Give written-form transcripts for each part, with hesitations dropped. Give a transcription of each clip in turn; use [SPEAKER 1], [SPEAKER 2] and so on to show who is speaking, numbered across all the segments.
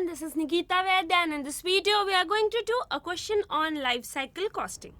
[SPEAKER 1] everyone, this is Nikita Vaidya and in this video we are going to do a question on life cycle costing.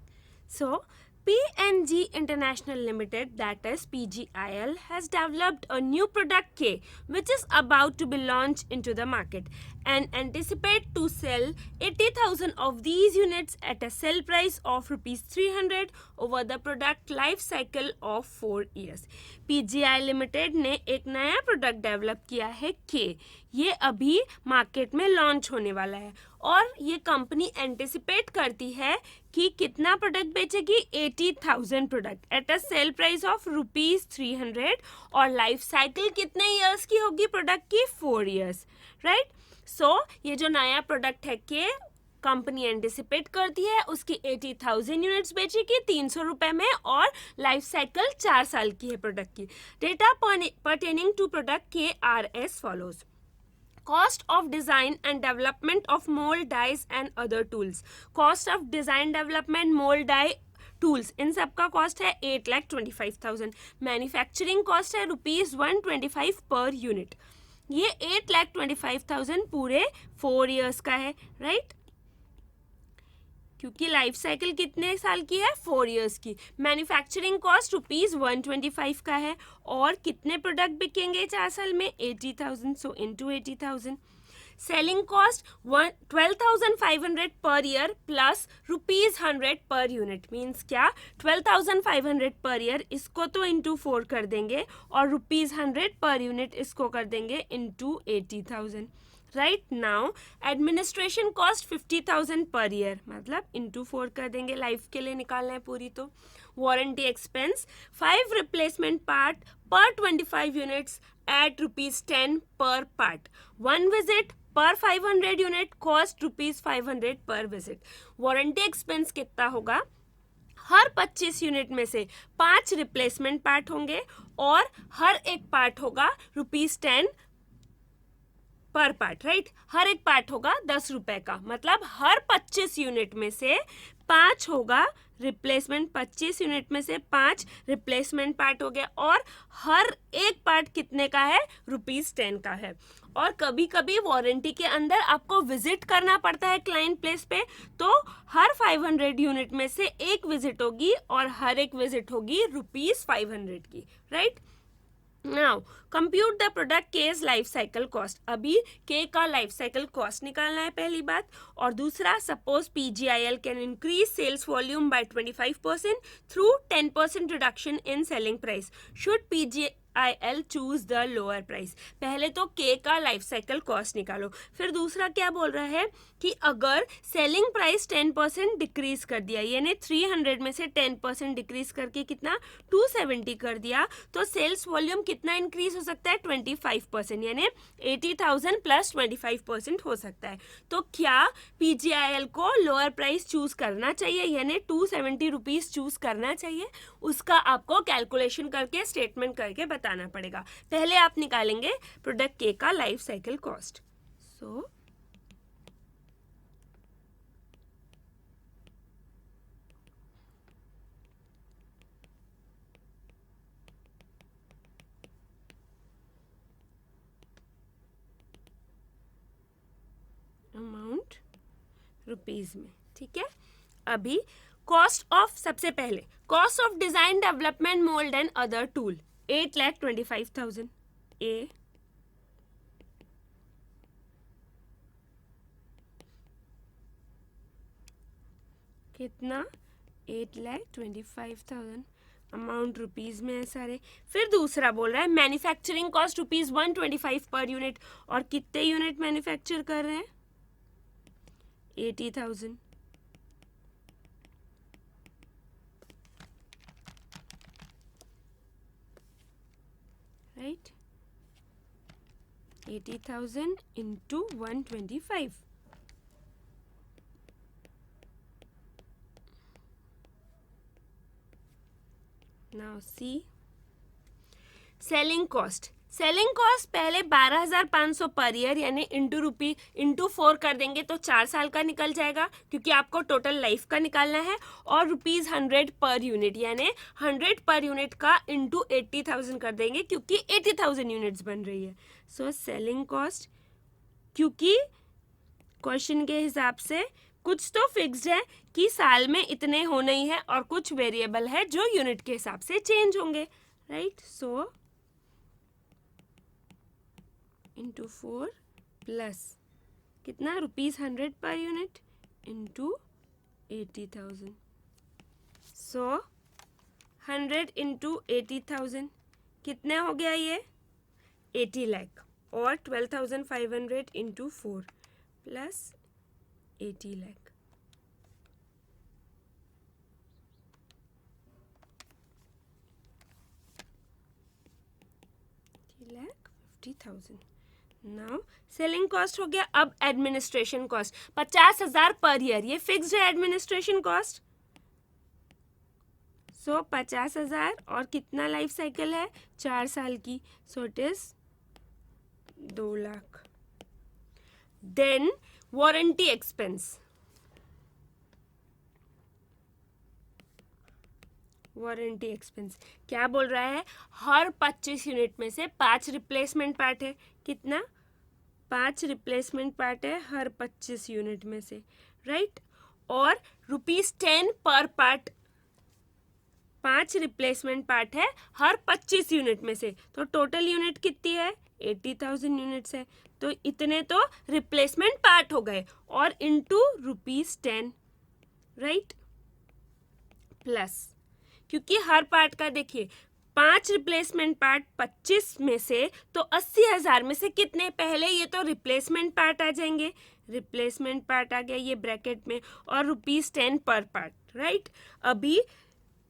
[SPEAKER 1] So, PNG International Limited, that is PGIL, has developed a new product K which is about to be launched into the market and anticipate to sell 80,000 of these units at a sell price of rupees 300 over the product life cycle of 4 years. PGI Limited ने एक नया product develop किया है K. ये अभी market में launch होने वाला है और ये कंपनी एंटिसिपेट करती है कि कितना प्रोडक्ट बेचेगी 80,000 product at a sale price of rupees 300 और लाइफ साइकिल कितने ईयर्स की होगी प्रोडक्ट की 4 ईयर्स राइट. सो ये जो नया प्रोडक्ट है के कंपनी एंटिसिपेट करती है उसकी 80,000 यूनिट्स बेचेगी 300 रुपए में और लाइफ साइकिल 4 साल की है प्रोडक्ट की. डेटा पर्टेनिंग टू प्रोडक्ट के R S follows. Cost of design and development of mold dyes and other tools. Cost of design development mold dye tools इन सब का कॉस्ट है 8,25,000. मैन्युफैक्चरिंग कॉस्ट है ₹125 per unit. ये 8,25,000 पूरे 4 years का है right क्योंकि लाइफ साइकिल कितने साल की है 4 ईयर्स की. मैन्युफैक्चरिंग कॉस्ट ₹125 का है और कितने प्रोडक्ट बिकेंगे 4 साल में 80,000. सो into 80,000. Selling cost 12,500 per year plus ₹100 per unit. Means क्या 12,500 पर ईयर इसको तो इंटू 4 कर देंगे और ₹100 पर यूनिट इसको कर देंगे into 80,000. Right now administration cost 50,000 per year मतलब इंटू 4 कर देंगे. लाइफ के लिए निकालना है पूरी तो. वारंटी एक्सपेंस 5 रिप्लेसमेंट पार्ट पर 25 यूनिट्स एट ₹10 पर पार्ट. 1 विजिट पर 500 यूनिट कॉस्ट ₹500 पर विजिट. वारंटी एक्सपेंस कितना होगा हर 25 यूनिट में से 5 रिप्लेसमेंट पार्ट होंगे और हर एक पार्ट होगा ₹10 पर पार्ट राइट. हर एक पार्ट होगा 10 रुपए का मतलब हर 25 यूनिट में से 5 होगा रिप्लेसमेंट. 25 यूनिट में से 5 रिप्लेसमेंट पार्ट हो गया और हर एक पार्ट कितने का है ₹10 का है. और कभी कभी वारंटी के अंदर आपको विजिट करना पड़ता है क्लाइंट प्लेस पे तो हर 500 यूनिट में से एक विजिट होगी और हर एक विजिट होगी ₹500 की right. Now compute the product case life cycle cost. अभी के का लाइफ साइकिल कॉस्ट निकालना है पहली बात. और दूसरा suppose PGIL can increase sales volume by 25% through 10% reduction in selling price. Should PGIL choose the lower price. पहले तो के का लाइफ साइकिल कॉस्ट निकालो. फिर दूसरा क्या बोल रहा है कि अगर सेलिंग प्राइस 10% डिक्रीज कर दिया यानी 300 में से 10% डिक्रीज करके कितना 270 कर दिया तो सेल्स वॉल्यूम कितना इंक्रीज हो सकता है 25% यानी 80,000 प्लस 25% हो सकता है. तो क्या PGIL को लोअर प्राइस चूज करना चाहिए यानी 270 रुपीज चूज करना चाहिए. उसका आपको कैलकुलेशन करके स्टेटमेंट करके बताना पड़ेगा. पहले आप निकालेंगे प्रोडक्ट के का life cycle cost. So amount rupees में ठीक है. अभी कॉस्ट ऑफ सबसे पहले cost of design development mould and other tool 8,25,000. ए कितना 8,25,000 अमाउंट रुपीज में है सारे. फिर दूसरा बोल रहा है मैन्युफैक्चरिंग कॉस्ट ₹125 पर यूनिट और कितने यूनिट मैन्युफैक्चर कर रहे हैं 80,000. Right 80,000 into 125. Now see selling cost. Selling cost पहले 12,500 पर ईयर यानी इंटू 4 कर देंगे तो 4 साल का निकल जाएगा क्योंकि आपको टोटल लाइफ का निकालना है. और ₹100 पर यूनिट यानी 100 पर यूनिट का इंटू 80,000 कर देंगे क्योंकि 80,000 यूनिट्स बन रही है. सो सेलिंग कॉस्ट क्योंकि क्वेश्चन के हिसाब से कुछ तो फिक्स्ड है कि साल में इतने होने ही है और कुछ वेरिएबल है जो यूनिट के हिसाब से चेंज होंगे, राइट। सो इंटू 4 प्लस कितना ₹100 पर यूनिट इंटू 80,000। सो 100 इंटू 80,000 कितने हो गया ये 80 लाख, और 12,500 into 4 plus 80 lakh. $50,000। Now selling cost हो गया। अब एडमिनिस्ट्रेशन कॉस्ट 50,000 पर ईयर, ये फिक्स्ड है एडमिनिस्ट्रेशन कॉस्ट। सो 50,000 और कितना लाइफ साइकिल है 4 साल की, so it is 2 lakh. Then warranty expense, warranty expense क्या बोल रहा है, हर 25 यूनिट में से 5 रिप्लेसमेंट पार्ट है। कितना 5 रिप्लेसमेंट पार्ट है हर 25 यूनिट में से, राइट। और ₹10 पर पार्ट, 5 रिप्लेसमेंट पार्ट है हर 25 यूनिट में से, तो टोटल यूनिट कितनी है 80,000 यूनिट्स है, तो इतने तो रिप्लेसमेंट पार्ट हो गए, और इंटू ₹10, राइट। प्लस क्योंकि हर पार्ट का देखिए 5 रिप्लेसमेंट पार्ट 25 में से, तो 80,000 में से कितने, पहले ये तो रिप्लेसमेंट पार्ट आ जाएंगे, रिप्लेसमेंट पार्ट आ गया ये ब्रैकेट में, और ₹10 पर पार्ट, राइट। अभी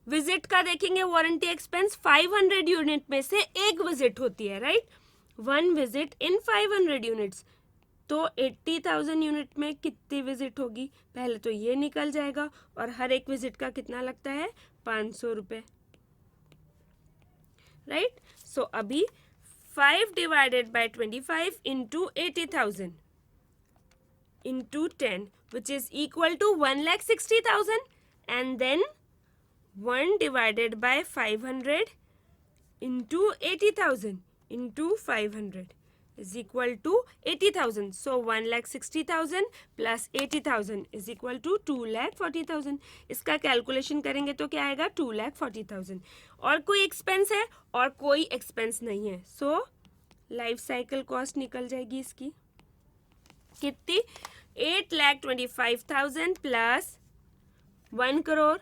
[SPEAKER 1] विजिट का देखेंगे वारंटी एक्सपेंस, 500 यूनिट में से एक विजिट होती है, राइट। 1 विजिट इन 500 यूनिट्स, तो 80,000 यूनिट में कितनी विजिट होगी, पहले तो ये निकल जाएगा, और हर एक विजिट का कितना लगता है 500 रुपये, राइट। सो अभी 5 divided by 25 into 80,000 into 10 which is equal to 1,60,000, and then 1 divided by 500 into 80,000 into 500 is equal to 80,000. So 1,60,000 plus 80,000 is equal to 2,40,000. इसका कैलकुलेशन करेंगे तो क्या आएगा 2,40,000। और कोई एक्सपेंस है और कोई एक्सपेंस नहीं है, सो लाइफ साइकिल कॉस्ट निकल जाएगी इसकी कितनी 8,25,000 plus 1 crore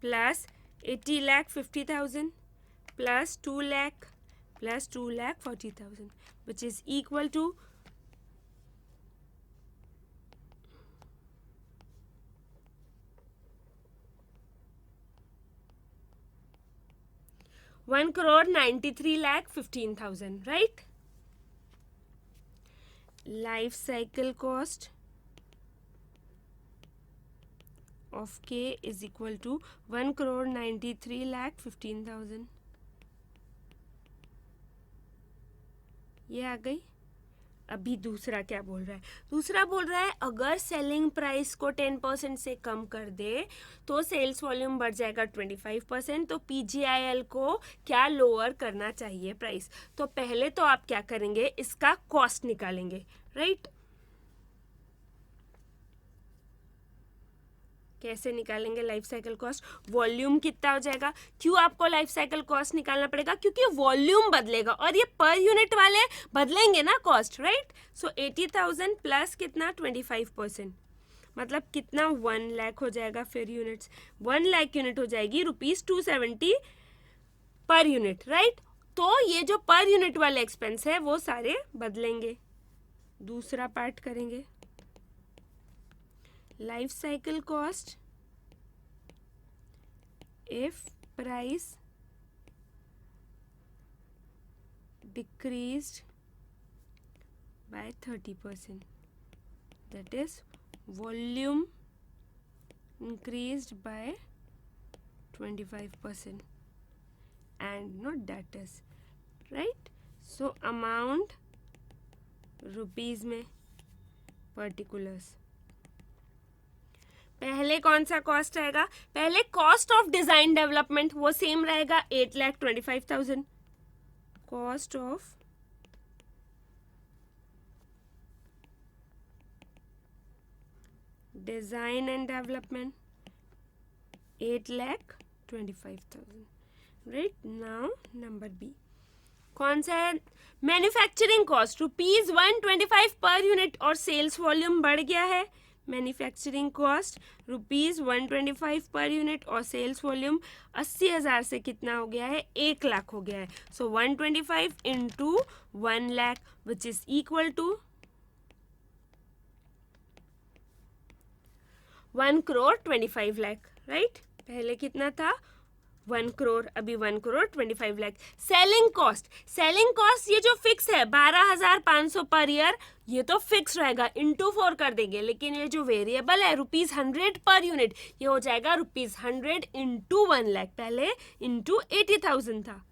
[SPEAKER 1] plus 80,50,000 plus 2 lakh plus 2,40,000 which is equal to 1,93,15,000, right? Life cycle cost of K is equal to 1,93,15,000। ये आ गई। अभी दूसरा क्या बोल रहा है, दूसरा बोल रहा है अगर सेलिंग प्राइस को 10% से कम कर दे तो सेल्स वॉल्यूम बढ़ जाएगा 25%, तो PGIL को क्या लोअर करना चाहिए प्राइस। तो पहले तो आप क्या करेंगे, इसका कॉस्ट निकालेंगे, राइट। कैसे निकालेंगे लाइफ साइकिल कॉस्ट, वॉल्यूम कितना हो जाएगा, क्यों आपको लाइफ साइकिल कॉस्ट निकालना पड़ेगा, क्योंकि वॉल्यूम बदलेगा और ये पर यूनिट वाले बदलेंगे ना कॉस्ट, राइट। सो 80,000 प्लस कितना 25%, मतलब कितना 1 लाख हो जाएगा, फिर यूनिट्स 1 लाख यूनिट हो जाएगी ₹270 पर यूनिट, राइट। तो ये जो पर यूनिट वाले एक्सपेंस है वो सारे बदलेंगे। दूसरा पार्ट करेंगे, life cycle cost if price decreased by 30%, that is volume increased by 25% and not that is, right. So amount rupees में particulars, पहले कौन सा कॉस्ट आएगा, पहले कॉस्ट ऑफ डिजाइन डेवलपमेंट वो सेम रहेगा 8,25,000, cost of design and development 8,25,000. Right, now number B कौन सा है? मैन्युफैक्चरिंग कॉस्ट ₹125 पर यूनिट और सेल्स वॉल्यूम बढ़ गया है. मैन्युफैक्चरिंग कॉस्ट ₹125 पर यूनिट और सेल्स वॉल्यूम 80,000 से कितना हो गया है? 1 लाख हो गया है. So 125 into 1 lakh which is equal to 1,25,00,000. Right, पहले कितना था? 1 करोड़, अभी 1,25,00,000. सेलिंग कॉस्ट ये जो फिक्स है 12,500 पर ईयर, ये तो फिक्स रहेगा, इंटू 4 कर देंगे. लेकिन ये जो वेरिएबल है ₹100 पर यूनिट, ये हो जाएगा ₹100 इंटू 1 लाख. पहले इंटू 80,000 था.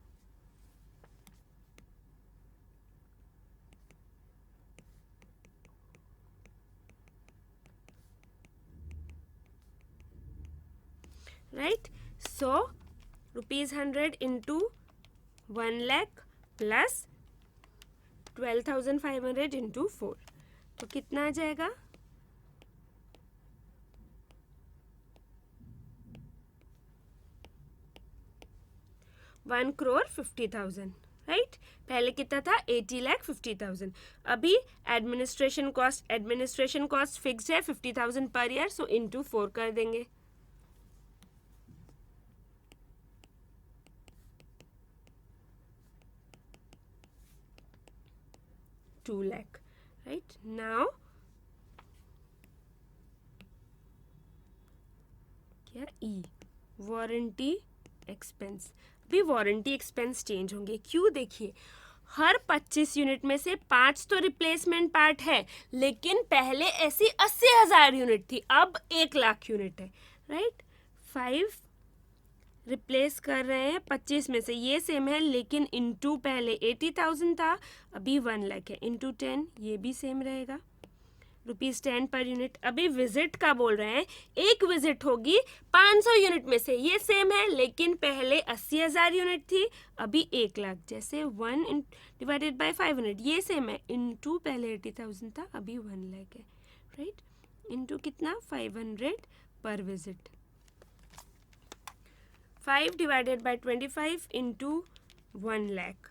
[SPEAKER 1] राइट, सो ₹100 इंटू 1 लाख प्लस 12,500 इंटू 4, तो कितना आ जाएगा? ₹1,50,00,000. राइट, पहले कितना था? 80,50,000. अभी एडमिनिस्ट्रेशन कॉस्ट फिक्स्ड है 50,000 पर ईयर, सो इंटू 4 कर देंगे. $2 lakh. Right, now क्या? ई वारंटी एक्सपेंस. अभी वारंटी एक्सपेंस चेंज होंगे. क्यों? देखिए, हर 25 यूनिट में से 5 तो रिप्लेसमेंट पार्ट है, लेकिन पहले ऐसी 80,000 यूनिट थी, अब 1 लाख यूनिट है. राइट, 5 रिप्लेस कर रहे हैं 25 में से, ये सेम है, लेकिन इंटू पहले 80,000 था, अभी 1 लाख है. इंटू 10 ये भी सेम रहेगा, ₹10 पर यूनिट. अभी विजिट का बोल रहे हैं, एक विजिट होगी 500 यूनिट में से, ये सेम है, लेकिन पहले 80,000 यूनिट थी, अभी 1 लाख. जैसे 1 डिवाइडेड बाय 500, ये सेम है, इंटू पहले 80,000 था, अभी 1 लाख है. राइट, इंटू कितना? 500 पर visit. 5 divided by 25 into 1 lakh,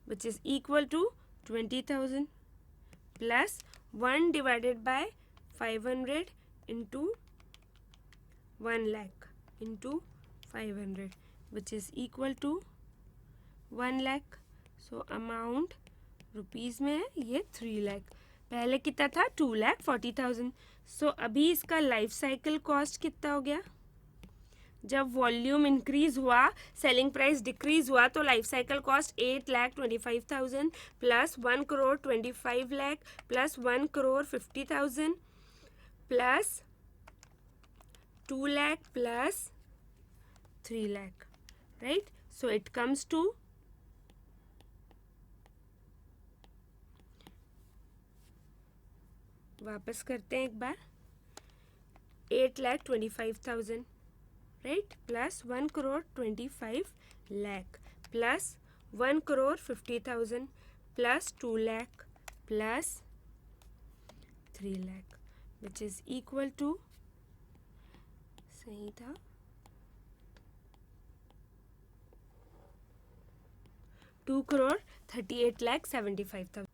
[SPEAKER 1] which is equal to 20,000, plus 1 divided by 500 into 1 lakh into 500, which is equal to 1 lakh. So amount rupees में है ये 3 लाख. पहले कितना था? 2,40,000. सो अभी इसका लाइफ साइकिल कॉस्ट कितना हो गया? जब वॉल्यूम इंक्रीज हुआ, सेलिंग प्राइस डिक्रीज हुआ, तो life cycle cost 8,25,000 plus 1,25,00,000 plus 1,50,000 plus 2 lakh plus 3 lakh. Right, so it comes to वापस करते हैं एक बार, 8,25,000. Right, plus 1,25,00,000 plus 1,50,000 plus 2 lakh plus 3 lakh, which is equal to, सही था, 2,38,75,000.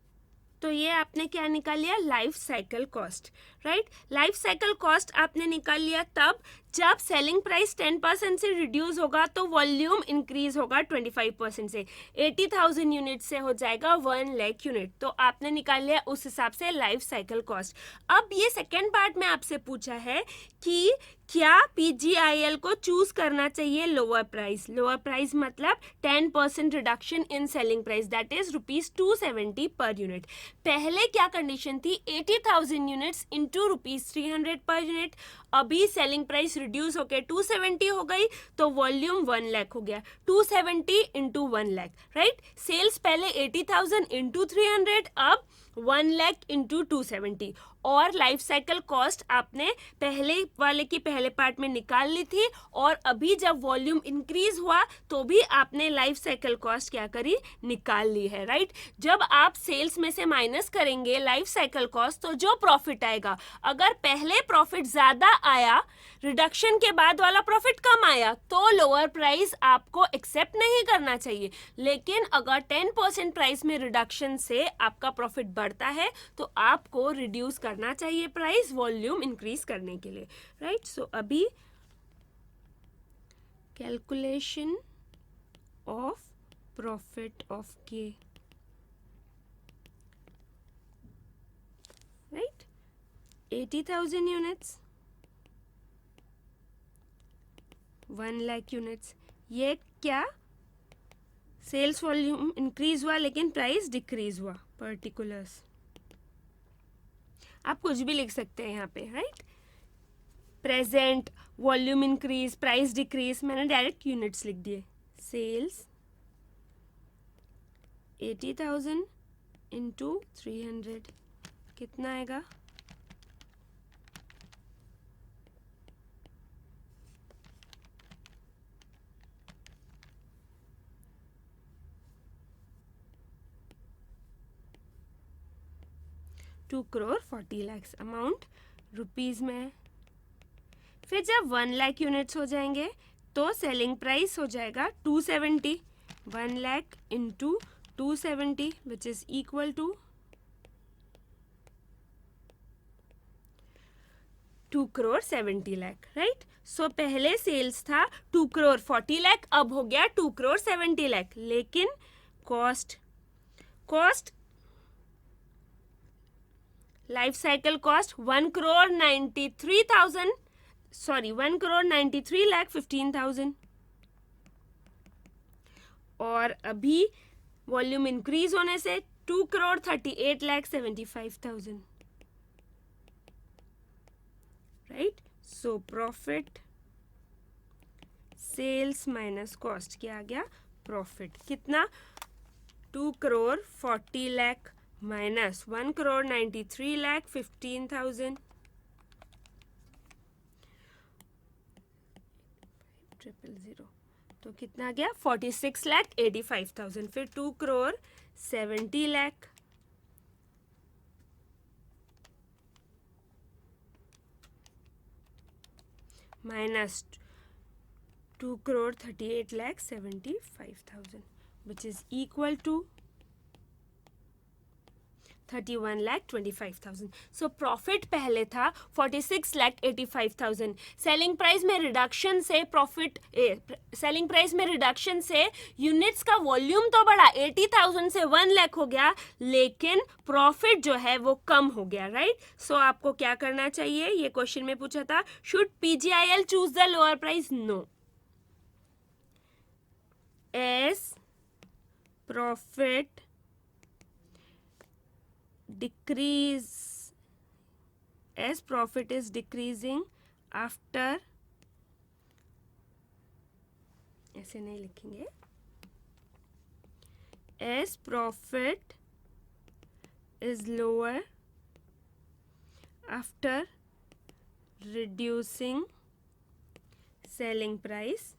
[SPEAKER 1] तो ये आपने क्या निकाल लिया? Life cycle cost. Right, life cycle cost आपने निकाल लिया तब जब सेलिंग प्राइस 10% से रिड्यूस होगा, तो वॉल्यूम इंक्रीज होगा 25% से. 80,000 यूनिट से हो जाएगा 1 लाख यूनिट. तो आपने निकाल लिया उस हिसाब से लाइफ साइकिल कॉस्ट. अब ये सेकेंड पार्ट में आपसे पूछा है कि क्या PGIL को चूज करना चाहिए लोअर प्राइस. लोअर प्राइस मतलब 10% reduction in selling price, that is ₹270 per unit. पहले क्या कंडीशन थी? 80,000 यूनिट्स इंटू ₹300 पर यूनिट. अभी सेलिंग प्राइस रिड्यूस होकर 270 हो गई, तो वॉल्यूम 1 लाख हो गया. 270 इंटू 1 लाख. राइट, सेल्स पहले 80,000 इंटू 300, अब 1 लाख इंटू 270. और लाइफ साइकिल कॉस्ट आपने पहले वाले की पहले पार्ट में निकाल ली थी, और अभी जब वॉल्यूम इंक्रीज हुआ तो भी आपने लाइफ साइकिल कॉस्ट क्या करी, निकाल ली है, राइट। जब आप सेल्स में से माइनस करेंगे लाइफ साइकिल कॉस्ट तो जो प्रॉफिट आएगा, अगर पहले प्रॉफिट ज्यादा आया, रिडक्शन के बाद वाला प्रॉफिट कम आया, तो लोअर प्राइस आपको एक्सेप्ट नहीं करना चाहिए। लेकिन अगर 10% प्राइस में रिडक्शन से आपका प्रॉफिट बढ़ता है तो आपको रिड्यूस करना चाहिए प्राइस वॉल्यूम इंक्रीज करने के लिए, राइट। सो अभी कैलकुलेशन ऑफ प्रॉफिट ऑफ के, राइट, 80,000 यूनिट्स, 1 लाख यूनिट्स। ये क्या, सेल्स वॉल्यूम इंक्रीज हुआ लेकिन प्राइस डिक्रीज हुआ, पर्टिकुलर्स। आप कुछ भी लिख सकते हैं यहाँ पे, right. Present, volume increase, price decrease, मैंने डायरेक्ट यूनिट्स लिख दिए। सेल्स 80,000 इंटू 300 कितना आएगा, 2 crore 40 lakhs अमाउंट रुपीज में। फिर जब 1 लाख यूनिट्स हो जाएंगे तो सेलिंग प्राइस हो जाएगा 270, 1 lakh into 270 which is equal to 2 crore 70 lakh, right. So पहले सेल्स था 2 crore 40 lakh, अब हो गया 2 crore 70 lakh, लेकिन cost life cycle cost 1 crore 93,000, sorry 1 crore 93 lakh 15,000, और अभी वॉल्यूम इंक्रीज होने से 2 crore 38 lakh 75,000, right. So profit sales minus cost क्या आ गया, प्रॉफिट कितना, 2 crore 40 lakh minus 1 crore 93 lakh 15,000, 000, तो कितना आ गया 46 lakh 85,000। फिर 2 crore 70 lakh minus 2 crore 38 lakh 75,000 which is equal to 31 lakh 25,000। So profit पहले था 46 lakh 85,000, सेलिंग प्राइस में रिडक्शन से प्रॉफिट, सेलिंग प्राइस में रिडक्शन से यूनिट्स का वॉल्यूम तो बढ़ा, 80,000 से 1 लाख हो गया, लेकिन प्रॉफिट जो है वो कम हो गया, राइट। सो आपको क्या करना चाहिए, ये क्वेश्चन में पूछा था, should PGIL choose the lower price, no, as profit decrease, as profit is decreasing after, ऐसे नहीं लिखेंगे, as profit is lower after reducing selling price,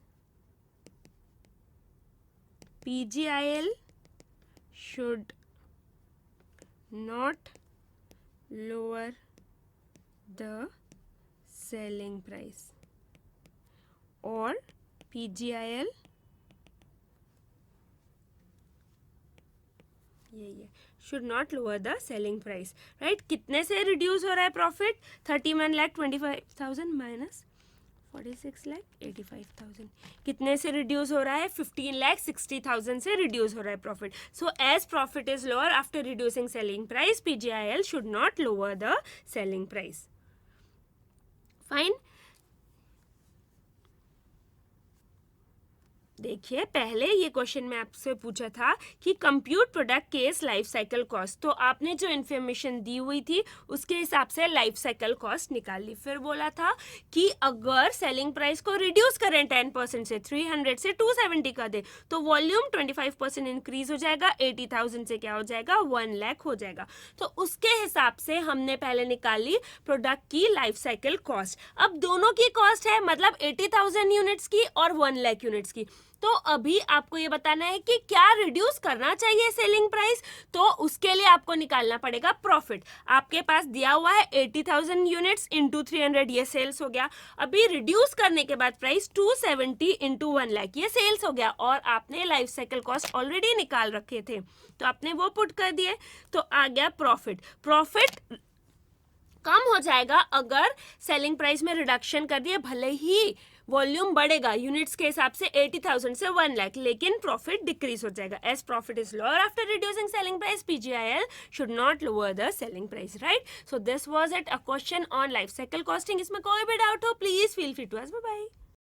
[SPEAKER 1] PGIL should not lower the selling price, or PGIL ये should not lower the selling price, right। कितने से reduce हो रहा है profit, 31 lakh 25,000 minus 46 lakh 85,000, कितने से रिड्यूस हो रहा है, 15 lakh 60,000 से रिड्यूस हो रहा है profit. So as profit is lower after reducing selling price, PGIL should not lower the selling price, fine. देखिए पहले ये क्वेश्चन में आपसे पूछा था कि compute product case life cycle cost, तो आपने जो इन्फॉर्मेशन दी हुई थी उसके हिसाब से लाइफ साइकिल कॉस्ट निकाल ली। फिर बोला था कि अगर सेलिंग प्राइस को रिड्यूस करें 10% से 300 से 270 कर दे तो वॉल्यूम 25% इंक्रीज हो जाएगा, 80,000 से क्या हो जाएगा 1 लाख हो जाएगा। तो उसके हिसाब से हमने पहले निकाली प्रोडक्ट की लाइफ साइकिल कॉस्ट। अब दोनों की कॉस्ट है, मतलब 80,000 यूनिट्स की और 1 लाख यूनिट्स की। तो अभी आपको ये बताना है कि क्या रिड्यूस करना चाहिए सेलिंग प्राइस, तो उसके लिए आपको निकालना पड़ेगा प्रॉफिट। आपके पास दिया हुआ है 80,000 यूनिट्स इंटू 300, ये सेल्स हो गया। अभी रिड्यूस करने के बाद प्राइस 270 इंटू 1 लाख, ये सेल्स हो गया। और आपने लाइफ साइकिल कॉस्ट ऑलरेडी निकाल रखे थे तो आपने वो पुट कर दिए, तो आ गया प्रॉफिट। प्रॉफिट कम हो जाएगा अगर सेलिंग प्राइस में रिडक्शन कर दिए, भले ही वॉल्यूम बढ़ेगा यूनिट्स के हिसाब से 80,000 से 1 लाख, लेकिन प्रॉफिट डिक्रीज हो जाएगा। As profit is lower after reducing selling price, PGIL should not lower the selling price, right. So this was it, a question on life cycle costing. इसमें कोई भी डाउट हो please feel free to ask. Bye bye.